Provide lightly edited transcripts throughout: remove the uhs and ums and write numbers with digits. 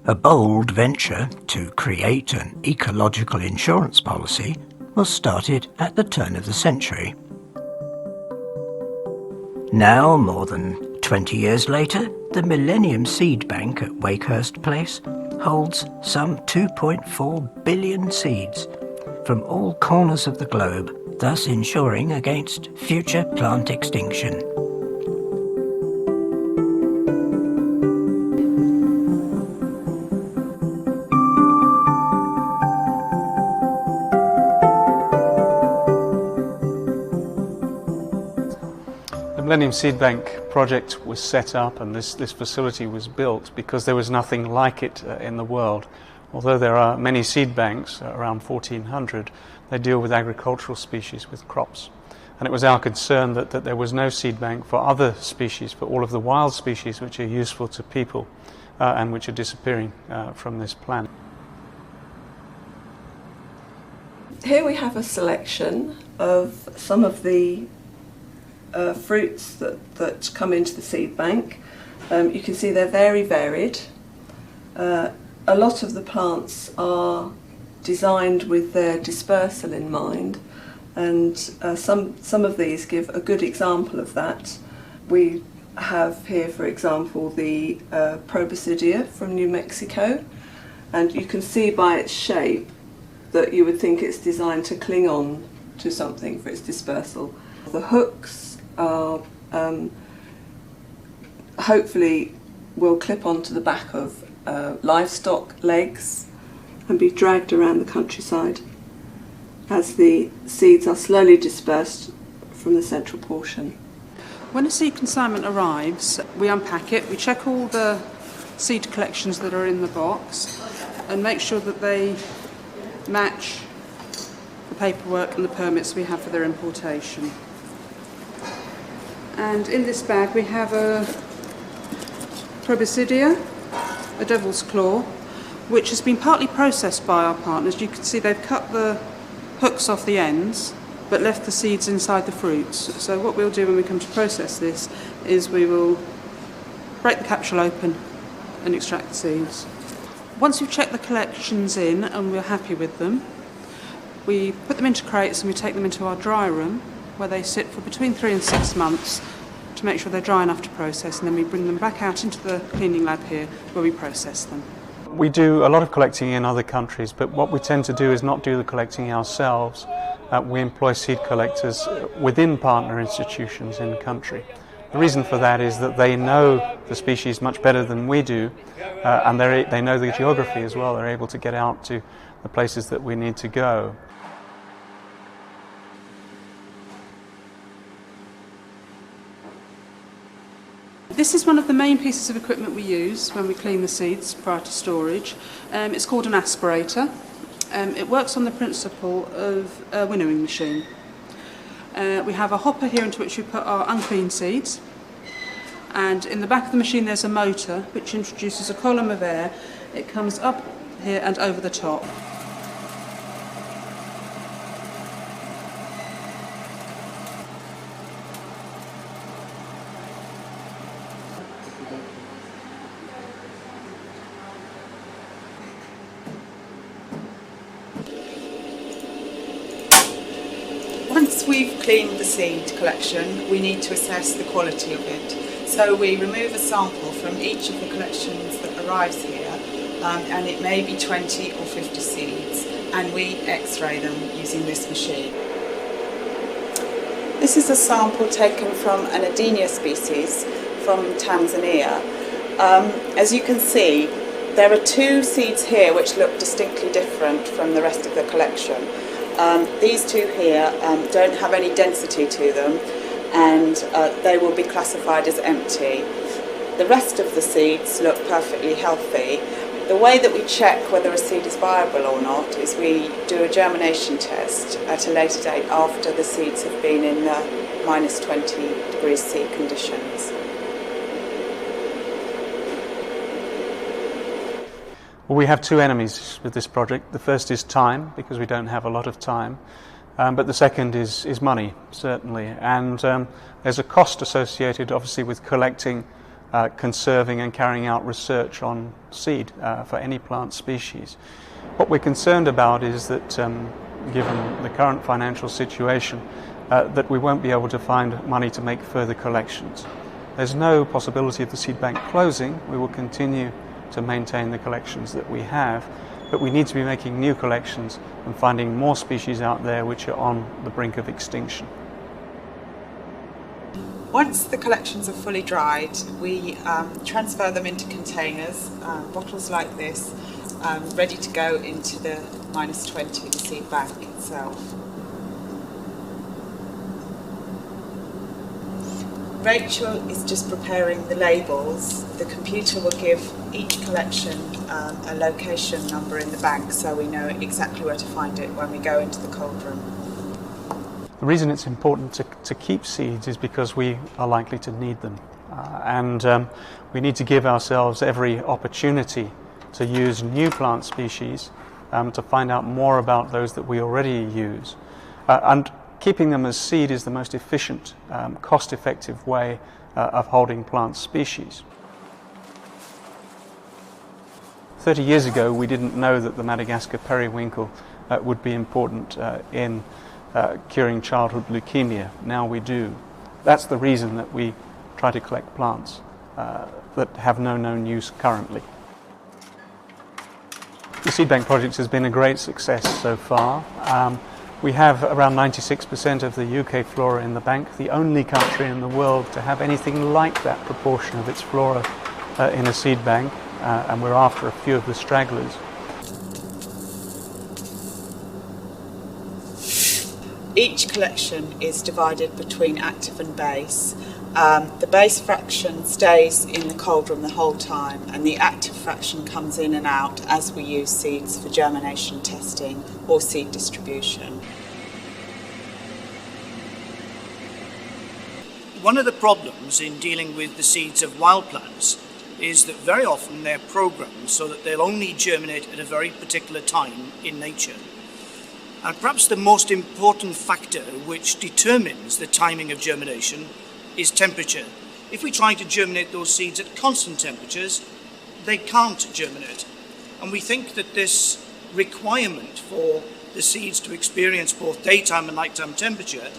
A bold venture to create an ecological insurance policy was started at the turn of the century. Now, more than 20 years later, the Millennium Seed Bank at Wakehurst Place holds some 2.4 billion seeds from all corners of the globe, thus ensuring against future plant extinction. The Millennium Seed Bank project was set up and this facility was built because there was nothing like it in the world. Although there are many seed banks, around 1,400, they deal with agricultural species, with crops. And it was our concern that there was no seed bank for other species, for all of the wild species which are useful to people and which are disappearing from this planet. Here we have a selection of some of the fruits that come into the seed bank. You can see they're very varied. A lot of the plants are designed with their dispersal in mind, and some of these give a good example of that. We have here, for example, the Proboscidea from New Mexico, and you can see by its shape that you would think it's designed to cling on to something for its dispersal. The hooks are hopefully will clip onto the back of livestock legs and be dragged around the countryside as the seeds are slowly dispersed from the central portion. When a seed consignment arrives, we unpack it, we check all the seed collections that are in the box and make sure that they match the paperwork and the permits we have for their importation. And in this bag we have a Proboscidea, a devil's claw, which has been partly processed by our partners. You can see they've cut the hooks off the ends but left the seeds inside the fruits. So what we'll do when we come to process this is we will break the capsule open and extract the seeds. Once we've checked the collections in and we're happy with them, we put them into crates and we take them into our dry room where they sit for between 3 and 6 months to make sure they're dry enough to process, and then we bring them back out into the cleaning lab here where we process them. We do a lot of collecting in other countries, but what we tend to do is not do the collecting ourselves. We employ seed collectors within partner institutions in country. The reason for that is that they know the species much better than we do, and they know the geography as well. They're able to get out to the places that we need to go. This is one of the main pieces of equipment we use when we clean the seeds prior to storage. It's called an aspirator. It works on the principle of a winnowing machine. We have a hopper here into which we put our unclean seeds, and in the back of the machine there's a motor which introduces a column of air. It comes up here and over the top. Once we've cleaned the seed collection, we need to assess the quality of it. So we remove a sample from each of the collections that arrives here, and it may be 20 or 50 seeds, and we x-ray them using this machine. This is a sample taken from an Adenia species from Tanzania. As you can see, there are 2 seeds here which look distinctly different from the rest of the collection. These 2 here don't have any density to them, and they will be classified as empty. The rest of the seeds look perfectly healthy. The way that we check whether a seed is viable or not is we do a germination test at a later date after the seeds have been in minus 20 degrees C conditions. Well, we have 2 enemies with this project. The first is time, because we don't have a lot of time. But the second is money, certainly. And there's a cost associated, obviously, with collecting conserving and carrying out research on seed for any plant species. What we're concerned about is that, given the current financial situation, that we won't be able to find money to make further collections. There's no possibility of the seed bank closing. We will continue to maintain the collections that we have, but we need to be making new collections and finding more species out there which are on the brink of extinction. Once the collections are fully dried, we transfer them into containers, bottles like this, ready to go into the -20, the seed bank itself. Rachel is just preparing the labels. The computer will give each collection a location number in the bank, so we know exactly where to find it when we go into the cold room. The reason it's important to keep seeds is because we are likely to need them, and we need to give ourselves every opportunity to use new plant species, to find out more about those that we already use, and keeping them as seed is the most efficient, cost-effective way of holding plant species. 30 years ago, we didn't know that the Madagascar periwinkle would be important in curing childhood leukemia. Now we do. That's the reason that we try to collect plants that have no known use currently. The seed bank project has been a great success so far. We have around 96% of the UK flora in the bank, the only country in the world to have anything like that proportion of its flora in a seed bank, and we're after a few of the stragglers. Each collection is divided between active and base. The base fraction stays in the cold room the whole time, and the active fraction comes in and out as we use seeds for germination testing or seed distribution. One of the problems in dealing with the seeds of wild plants is that very often they're programmed so that they'll only germinate at a very particular time in nature. And perhaps the most important factor which determines the timing of germination is temperature. If we try to germinate those seeds at constant temperatures, they can't germinate. And we think that this requirement for the seeds to experience both daytime and nighttime temperature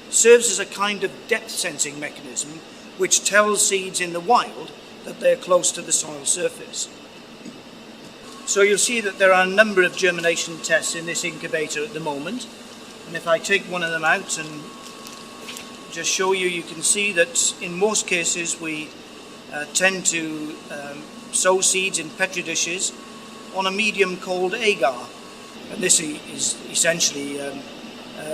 serves as a kind of depth sensing mechanism which tells seeds in the wild that they're close to the soil surface. So you'll see that there are a number of germination tests in this incubator at the moment. And if I take one of them out and just show you, you can see that in most cases we tend to sow seeds in petri dishes on a medium cold agar. And this is essentially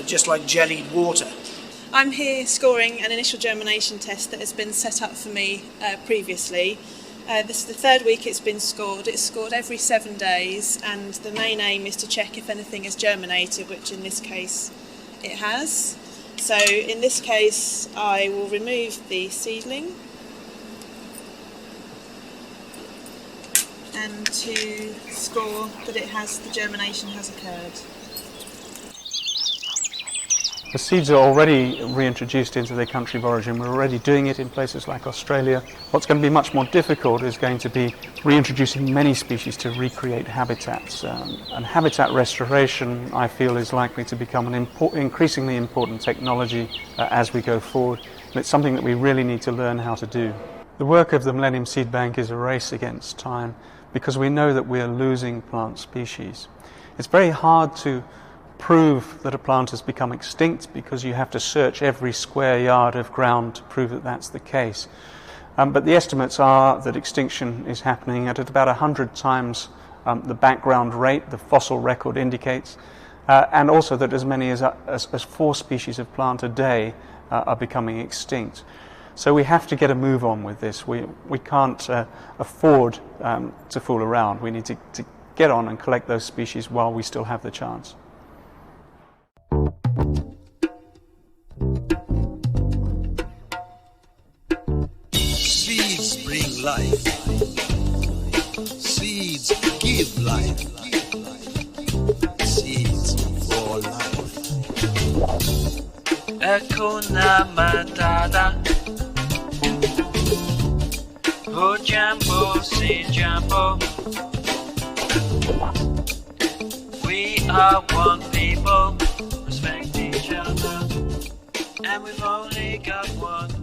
just like jellied water. I'm here scoring an initial germination test that has been set up for me previously. This is the third week it's been scored. It's scored every 7 days, and the main aim is to check if anything has germinated, which in this case it has. So in this case I will remove the seedling and to score that the germination has occurred. The seeds are already reintroduced into their country of origin. We're already doing it in places like Australia. What's going to be much more difficult is going to be reintroducing many species to recreate habitats. And habitat restoration, I feel, is likely to become an increasingly important technology as we go forward. And it's something that we really need to learn how to do. The work of the Millennium Seed Bank is a race against time because we know that we're losing plant species. It's very hard to prove that a plant has become extinct because you have to search every square yard of ground to prove that that's the case. But the estimates are that extinction is happening at about 100 times the background rate the fossil record indicates, and also that as many as 4 species of plant a day are becoming extinct. So we have to get a move on with this. We can't afford to fool around. We need to get on and collect those species while we still have the chance. Seeds bring life. Seeds give life. Seeds for life. Hakuna Matata. Oh Jambo, say Jambo. We are one people, respect each other, and we've only got one